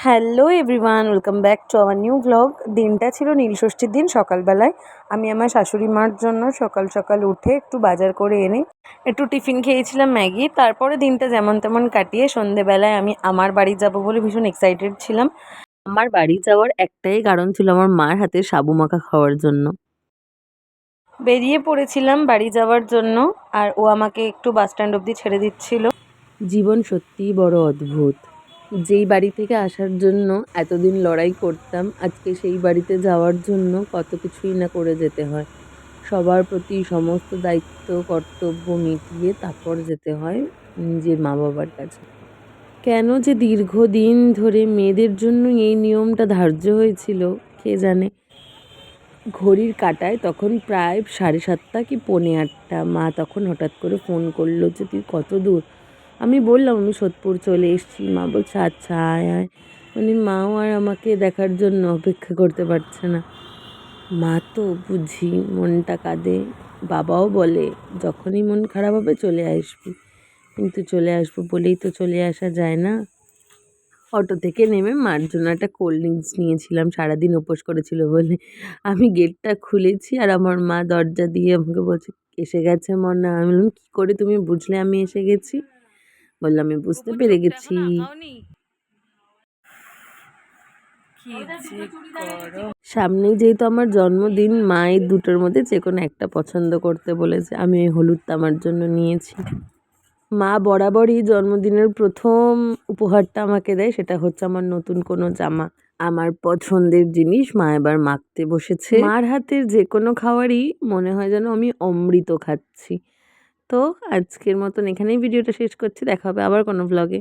Hello everyone, welcome back to our new blog. দিনটা ছিল নীলষষ্ঠীর দিন। সকালবেলায় আমি আমার শাশুড়ি মার জন্য সকাল সকাল উঠে একটু বাজার করে এনে একটু টিফিন খেয়েছিলাম ম্যাগি। তারপরে দিনটা যেমন তেমন কাটিয়ে সন্ধেবেলায় আমি আমার বাড়ি যাব বলে ভীষণ এক্সাইটেড ছিলাম। আমার বাড়ি যাওয়ার একটাই কারণ ছিল আমার মার হাতে সাবু মাখা খাওয়ার জন্য। বেরিয়ে পড়েছিলাম বাড়ি যাওয়ার জন্য, আর ও আমাকে একটু বাস স্ট্যান্ড অবধি ছেড়ে দিচ্ছিল। জীবন সত্যিই বড় অদ্ভুত। যেই বাড়ি থেকে আসার জন্য এতদিন লড়াই করতাম, আজকে সেই বাড়িতে যাওয়ার জন্য কত কিছুই না করে যেতে হয়। সবার প্রতি সমস্ত দায়িত্ব কর্তব্য মিটিয়ে তারপর যেতে হয় নিজের মা বাবার কাছে। কেন যে দীর্ঘদিন ধরে মেয়েদের জন্য এই নিয়মটা ধার্য হয়েছিল কে জানে। ঘড়ির কাঁটায় তখন প্রায় 7:30 কি 7:45। মা তখন হঠাৎ করে ফোন করলো যে তুই কত দূর। আমি বললাম আমি সোদপুর চলে এসেছি। মা বলছে আচ্ছা আয় আয়। মানে মাও আর আমাকে দেখার জন্য অপেক্ষা করতে পারছে না। মা তো বুঝি মনটা কাঁদে, বাবাও বলে যখনই মন খারাপ হবে চলে আসবি। কিন্তু চলে আসবো বলেই তো চলে আসা যায় না। অটো থেকে নেমে মার জন্য একটা কোল্ড ড্রিঙ্কস নিয়েছিলাম, সারাদিন উপোস করেছিল বলে। আমি গেটটা খুলেছি আর আমার মা দরজা দিয়ে আমাকে বলছে এসে গেছে মনা। আমি বললাম কী করে তুমি বুঝলে আমি এসে গেছি? বললাম আমি বুঝতে পেরে গেছি। সামনেই যেহেতু আমার জন্মদিন, মা এই দুটোর মধ্যে যে কোনো একটা পছন্দ করতে বলেছে। আমি ওই হলুদটা আমার জন্য নিয়েছি। মা বরাবরই জন্মদিনের প্রথম উপহারটা আমাকে দেয়, সেটা হচ্ছে আমার নতুন কোনো জামা। আমার পছন্দের জিনিস মা এবার মাখতে বসেছে। মার হাতের যে কোনো খাবারই মনে হয় যেন আমি অমৃত খাচ্ছি। তো আজকের মতন এখানেই ভিডিওটা শেষ করছি। দেখা হবে আবার কোনো ব্লগে।